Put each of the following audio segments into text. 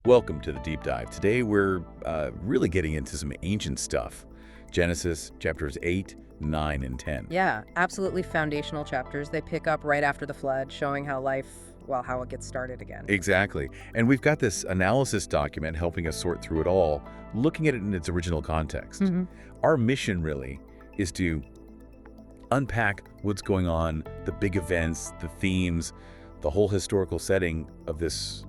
Welcome to the deep dive. Today we're really getting into some ancient stuff. Genesis chapters 8, 9, and 10. Yeah, absolutely foundational chapters. They pick up right after the flood, showing how how it gets started again. Exactly. And we've got this analysis document helping us sort through it all, looking at it in its original context. Our mission really is to unpack what's going on, the big events, the themes, the whole historical setting of this,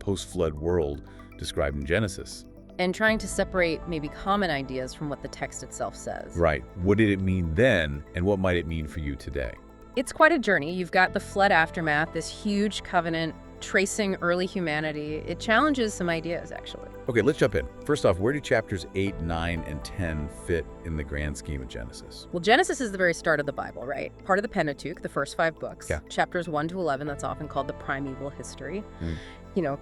post-flood world described in Genesis. And trying to separate maybe common ideas from what the text itself says. Right. What did it mean then, and what might it mean for you today? It's quite a journey. You've got the flood aftermath, this huge covenant tracing early humanity. It challenges some ideas, actually. Okay, let's jump in. First off, where do chapters 8, 9, and 10 fit in the grand scheme of Genesis? Well, Genesis is the very start of the Bible, right? Part of the Pentateuch, the first 5 books. Yeah. Chapters 1 to 11, that's often called the primeval history.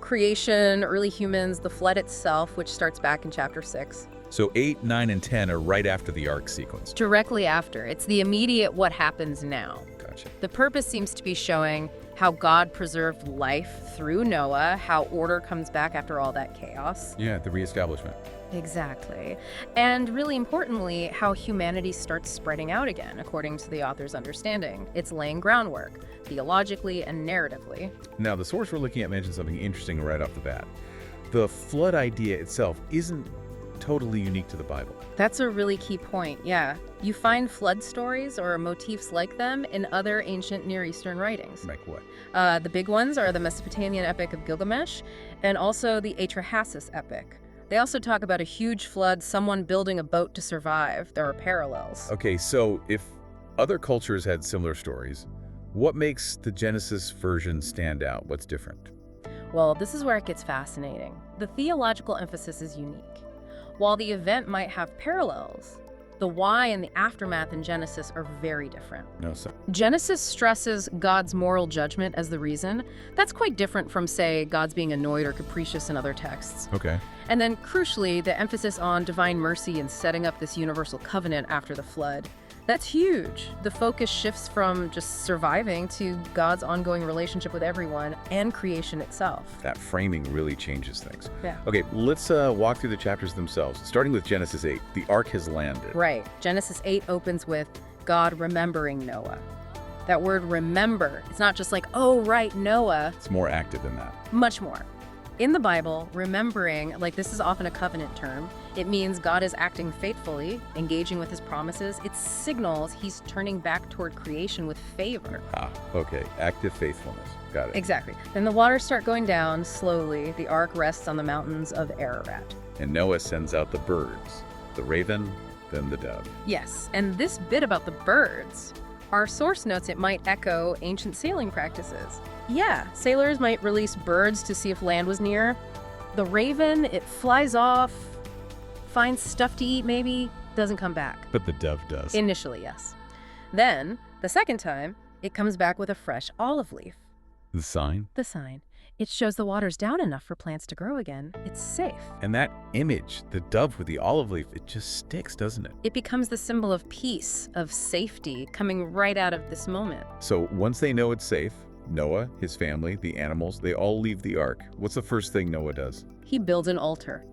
Creation, early humans, the flood itself, which starts back in chapter 6. So 8, 9, and 10 are right after the ark sequence. Directly after. It's the immediate what happens now. Gotcha. The purpose seems to be showing how God preserved life through Noah, how order comes back after all that chaos. Yeah, the reestablishment. Exactly. And really importantly, how humanity starts spreading out again, according to the author's understanding. It's laying groundwork, theologically and narratively. Now, the source we're looking at mentions something interesting right off the bat. The flood idea itself isn't totally unique to the Bible. That's a really key point, yeah. You find flood stories or motifs like them in other ancient Near Eastern writings. Like what? The big ones are the Mesopotamian epic of Gilgamesh and also the Atrahasis epic. They also talk about a huge flood, someone building a boat to survive. There are parallels. Okay, so if other cultures had similar stories, what makes the Genesis version stand out? What's different? Well, this is where it gets fascinating. The theological emphasis is unique. While the event might have parallels, the why and the aftermath in Genesis are very different. No, sir. Genesis stresses God's moral judgment as the reason. That's quite different from, say, God's being annoyed or capricious in other texts. Okay. And then, crucially, the emphasis on divine mercy and setting up this universal covenant after the flood. That's huge. The focus shifts from just surviving to God's ongoing relationship with everyone and creation itself. That framing really changes things. Yeah. Okay, let's walk through the chapters themselves. Starting with Genesis 8, the ark has landed. Right. Genesis 8 opens with God remembering Noah. That word remember, it's not just like, oh, right, Noah. It's more active than that. Much more. In the Bible, remembering, this is often a covenant term, it means God is acting faithfully, engaging with his promises. It signals he's turning back toward creation with favor. Okay. Active faithfulness. Got it. Exactly. Then the waters start going down slowly. The ark rests on the mountains of Ararat. And Noah sends out the birds, the raven, then the dove. Yes, and this bit about the birds, our source notes it might echo ancient sailing practices. Yeah, sailors might release birds to see if land was near. The raven, it flies off, finds stuff to eat maybe, doesn't come back. But the dove does. Initially, yes. Then, the second time, it comes back with a fresh olive leaf. The sign? The sign. It shows the water's down enough for plants to grow again. It's safe. And that image, the dove with the olive leaf, it just sticks, doesn't it? It becomes the symbol of peace, of safety, coming right out of this moment. So once they know it's safe, Noah, his family, the animals, they all leave the ark. What's the first thing Noah does? He builds an altar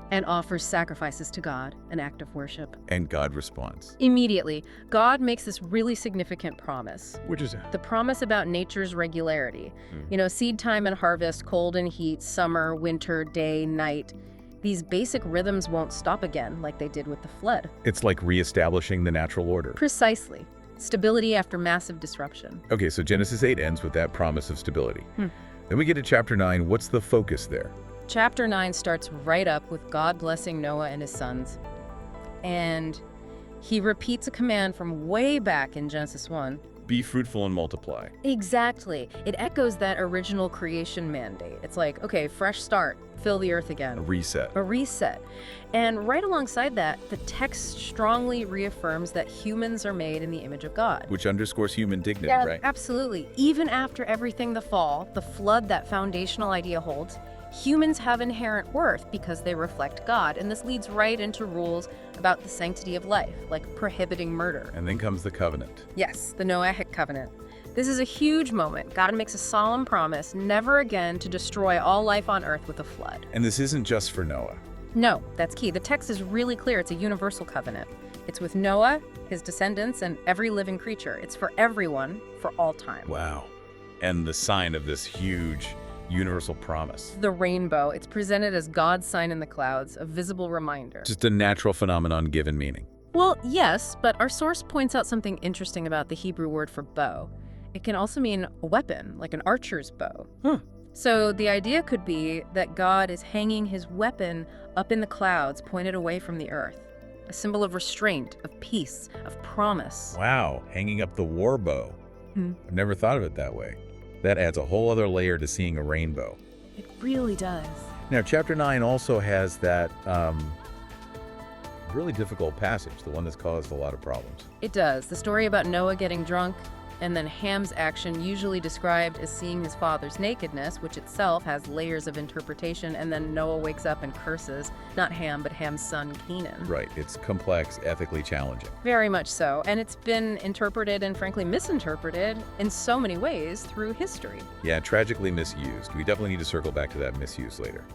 and offers sacrifices to God, an act of worship. And God responds. Immediately, God makes this really significant promise. Which is it? The promise about nature's regularity. Seed time and harvest, cold and heat, summer, winter, day, night. These basic rhythms won't stop again like they did with the flood. It's like reestablishing the natural order. Precisely. Stability after massive disruption. Okay, so Genesis 8 ends with that promise of stability. Then we get to chapter 9. What's the focus there? Chapter 9 starts right up with God blessing Noah and his sons. And he repeats a command from way back in Genesis 1. Be fruitful and multiply. Exactly. It echoes that original creation mandate. It's like, okay, fresh start, fill the earth again. A reset. A reset. And right alongside that, the text strongly reaffirms that humans are made in the image of God. Which underscores human dignity, Yeah, right? absolutely. Even after everything, the fall, the flood, that foundational idea holds, humans have inherent worth because they reflect God. And this leads right into rules about the sanctity of life, like prohibiting murder. And then comes the covenant. Yes, the Noahic covenant. This is a huge moment. God makes a solemn promise never again to destroy all life on earth with a flood. And this isn't just for Noah. No, that's key. The text is really clear. It's a universal covenant. It's with Noah, his descendants, and every living creature. It's for everyone, for all time. Wow. And the sign of this huge universal promise. The rainbow. It's presented as God's sign in the clouds, a visible reminder. Just a natural phenomenon given meaning. Well, yes, but our source points out something interesting about the Hebrew word for bow. It can also mean a weapon, like an archer's bow. Huh. So the idea could be that God is hanging his weapon up in the clouds, pointed away from the earth. A symbol of restraint, of peace, of promise. Wow, hanging up the war bow. I've never thought of it that way. That adds a whole other layer to seeing a rainbow. It really does. Now, chapter 9 also has that really difficult passage, the one that's caused a lot of problems. It does. The story about Noah getting drunk, and then Ham's action, usually described as seeing his father's nakedness, which itself has layers of interpretation, and then Noah wakes up and curses, not Ham, but Ham's son Canaan. Right, it's complex, ethically challenging. Very much so, and it's been interpreted and frankly misinterpreted in so many ways through history. Yeah, tragically misused. We definitely need to circle back to that misuse later.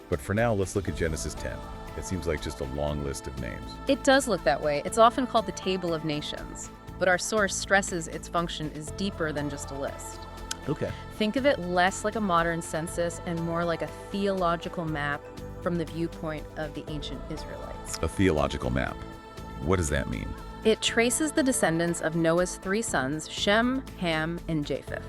But for now, let's look at Genesis 10. It seems like just a long list of names. It does look that way. It's often called the Table of Nations, but our source stresses its function is deeper than just a list. Okay. Think of it less like a modern census and more like a theological map from the viewpoint of the ancient Israelites. A theological map. What does that mean? It traces the descendants of Noah's 3 sons, Shem, Ham, and Japheth.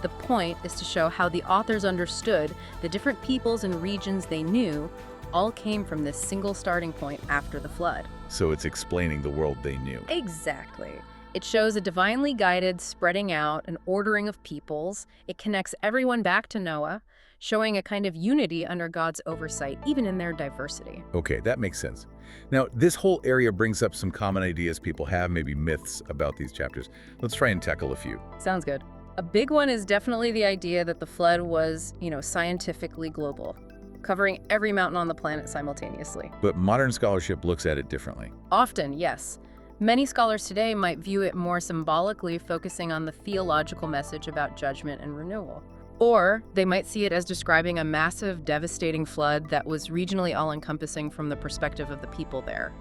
The point is to show how the authors understood the different peoples and regions they knew all came from this single starting point after the flood. So it's explaining the world they knew. Exactly. It shows a divinely guided spreading out, an ordering of peoples. It connects everyone back to Noah, showing a kind of unity under God's oversight, even in their diversity. Okay, that makes sense. Now, this whole area brings up some common ideas people have, maybe myths about these chapters. Let's try and tackle a few. Sounds good. A big one is definitely the idea that the flood was, scientifically global, covering every mountain on the planet simultaneously. But modern scholarship looks at it differently. Often, yes. Many scholars today might view it more symbolically, focusing on the theological message about judgment and renewal. Or they might see it as describing a massive, devastating flood that was regionally all-encompassing from the perspective of the people there,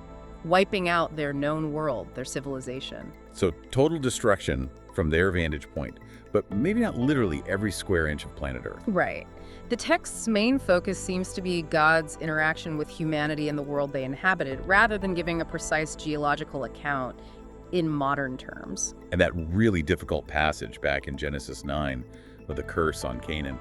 wiping out their known world, their civilization. So total destruction from their vantage point, but maybe not literally every square inch of planet Earth. Right. The text's main focus seems to be God's interaction with humanity and the world they inhabited, rather than giving a precise geological account in modern terms. And that really difficult passage back in Genesis 9 with the curse on Canaan,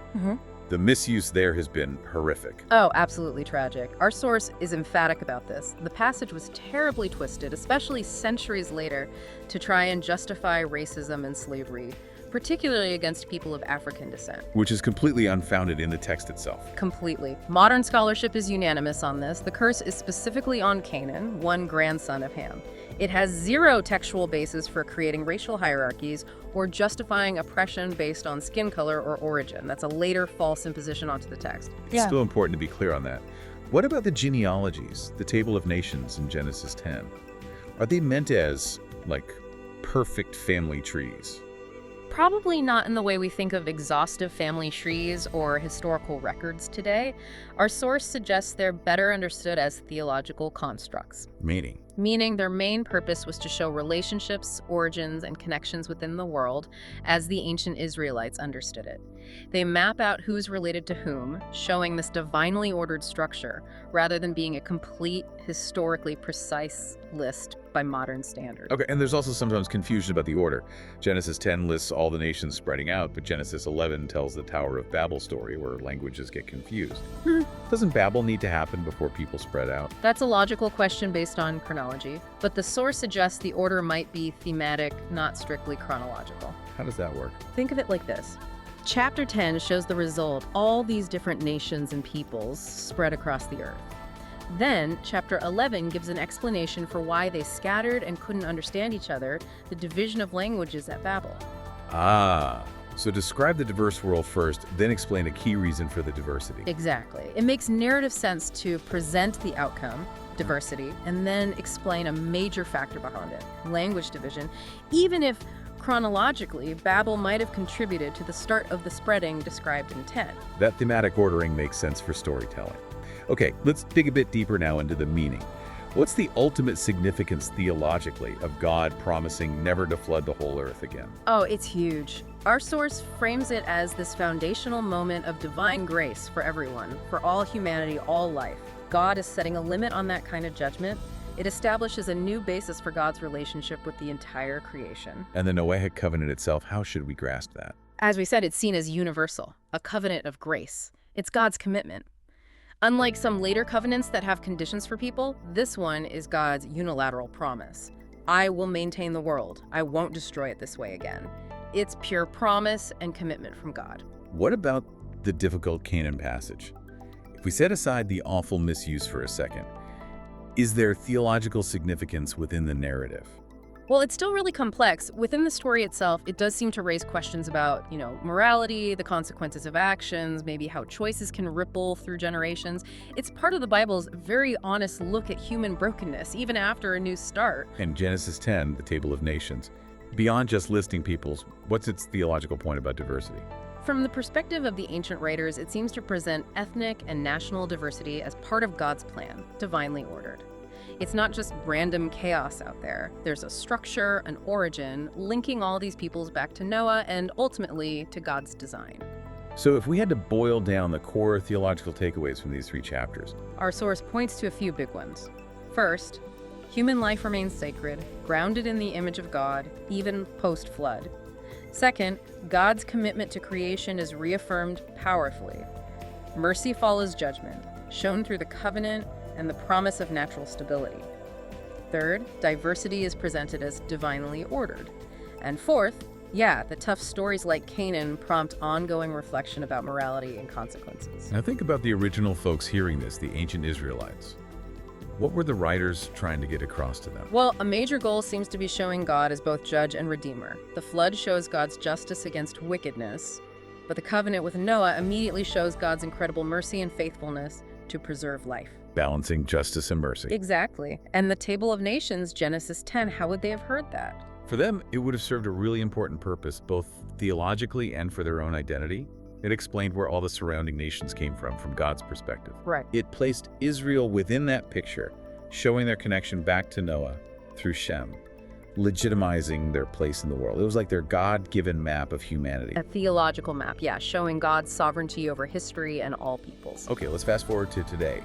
the misuse there has been horrific. Oh, absolutely tragic. Our source is emphatic about this. The passage was terribly twisted, especially centuries later, to try and justify racism and slavery, particularly against people of African descent. Which is completely unfounded in the text itself. Completely. Modern scholarship is unanimous on this. The curse is specifically on Canaan, one grandson of Ham. It has zero textual basis for creating racial hierarchies or justifying oppression based on skin color or origin. That's a later false imposition onto the text. It's still important to be clear on that. What about the genealogies, the Table of Nations in Genesis 10? Are they meant as, perfect family trees? Probably not in the way we think of exhaustive family trees or historical records today. Our source suggests they're better understood as theological constructs. Meaning their main purpose was to show relationships, origins, and connections within the world as the ancient Israelites understood it. They map out who's related to whom, showing this divinely ordered structure, rather than being a complete, historically precise list by modern standards. Okay, and there's also sometimes confusion about the order. Genesis 10 lists all the nations spreading out, but Genesis 11 tells the Tower of Babel story where languages get confused. Doesn't Babel need to happen before people spread out? That's a logical question based on chronology, but the source suggests the order might be thematic, not strictly chronological. How does that work? Think of it like this. Chapter 10 shows the result, all these different nations and peoples spread across the earth. Then, chapter 11 gives an explanation for why they scattered and couldn't understand each other, the division of languages at Babel. So describe the diverse world first, then explain a key reason for the diversity. Exactly. It makes narrative sense to present the outcome, diversity, and then explain a major factor behind it, language division, even if chronologically, Babel might have contributed to the start of the spreading described in 10. That thematic ordering makes sense for storytelling. Okay, let's dig a bit deeper now into the meaning. What's the ultimate significance theologically of God promising never to flood the whole earth again? Oh, it's huge. Our source frames it as this foundational moment of divine grace for everyone, for all humanity, all life. God is setting a limit on that kind of judgment. It establishes a new basis for God's relationship with the entire creation. And the Noahic covenant itself, how should we grasp that? As we said, it's seen as universal, a covenant of grace. It's God's commitment. Unlike some later covenants that have conditions for people, this one is God's unilateral promise. I will maintain the world. I won't destroy it this way again. It's pure promise and commitment from God. What about the difficult Canaan passage? If we set aside the awful misuse for a second, is there theological significance within the narrative? Well, it's still really complex. Within the story itself, it does seem to raise questions about, morality, the consequences of actions, maybe how choices can ripple through generations. It's part of the Bible's very honest look at human brokenness, even after a new start. And Genesis 10, the Table of Nations, beyond just listing peoples, what's its theological point about diversity? From the perspective of the ancient writers, it seems to present ethnic and national diversity as part of God's plan, divinely ordered. It's not just random chaos out there. There's a structure, an origin, linking all these peoples back to Noah and ultimately to God's design. So if we had to boil down the core theological takeaways from these 3 chapters, Our source points to a few big ones. First, human life remains sacred, grounded in the image of God, even post-flood. Second, God's commitment to creation is reaffirmed powerfully. Mercy follows judgment, shown through the covenant and the promise of natural stability. Third, diversity is presented as divinely ordered. And fourth, the tough stories like Canaan prompt ongoing reflection about morality and consequences. now think about the original folks hearing this, the ancient Israelites. What were the writers trying to get across to them? Well, a major goal seems to be showing God as both judge and redeemer. The flood shows God's justice against wickedness, but the covenant with Noah immediately shows God's incredible mercy and faithfulness to preserve life. Balancing justice and mercy. Exactly. And the Table of Nations, Genesis 10, how would they have heard that? For them, it would have served a really important purpose, both theologically and for their own identity. It explained where all the surrounding nations came from God's perspective. Right. It placed Israel within that picture, showing their connection back to Noah through Shem, legitimizing their place in the world. It was like their God-given map of humanity. A theological map, showing God's sovereignty over history and all peoples. Okay, let's fast forward to today.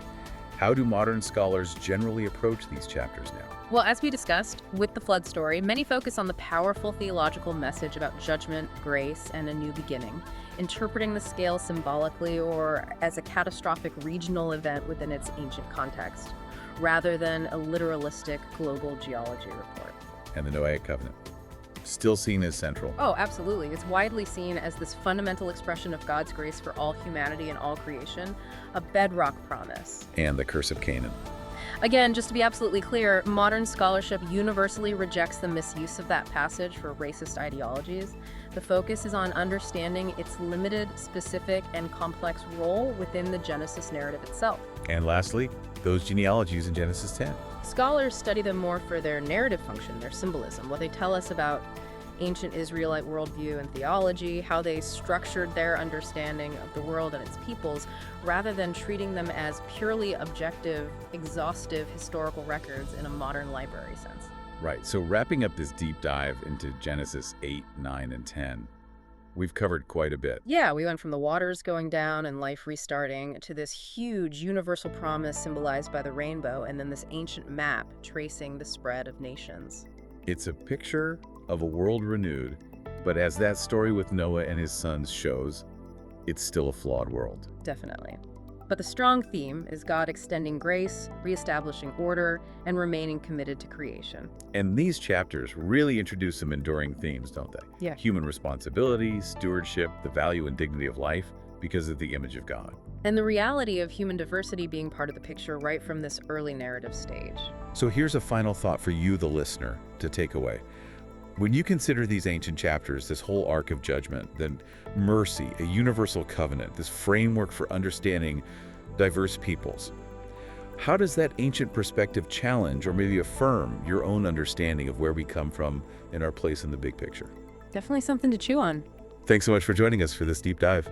How do modern scholars generally approach these chapters now? Well, as we discussed with the flood story, many focus on the powerful theological message about judgment, grace, and a new beginning, interpreting the scale symbolically or as a catastrophic regional event within its ancient context, rather than a literalistic global geology report. And the Noahic covenant, still seen as central. Oh, absolutely. It's widely seen as this fundamental expression of God's grace for all humanity and all creation, a bedrock promise. And the curse of Canaan. Again, just to be absolutely clear, modern scholarship universally rejects the misuse of that passage for racist ideologies. The focus is on understanding its limited, specific, and complex role within the Genesis narrative itself. And lastly, those genealogies in Genesis 10. Scholars study them more for their narrative function, their symbolism, what they tell us about ancient Israelite worldview and theology, how they structured their understanding of the world and its peoples, rather than treating them as purely objective, exhaustive historical records in a modern library sense. Right, so wrapping up this deep dive into Genesis 8, 9, and 10, we've covered quite a bit. Yeah, we went from the waters going down and life restarting to this huge universal promise symbolized by the rainbow, and then this ancient map tracing the spread of nations. It's a picture of a world renewed, but as that story with Noah and his sons shows, it's still a flawed world. Definitely. But the strong theme is God extending grace, reestablishing order, and remaining committed to creation. And these chapters really introduce some enduring themes, don't they? Yeah. Human responsibility, stewardship, the value and dignity of life because of the image of God. And the reality of human diversity being part of the picture right from this early narrative stage. So here's a final thought for you, the listener, to take away. When you consider these ancient chapters, this whole arc of judgment, then mercy, a universal covenant, this framework for understanding diverse peoples, how does that ancient perspective challenge or maybe affirm your own understanding of where we come from and our place in the big picture? Definitely something to chew on. Thanks so much for joining us for this deep dive.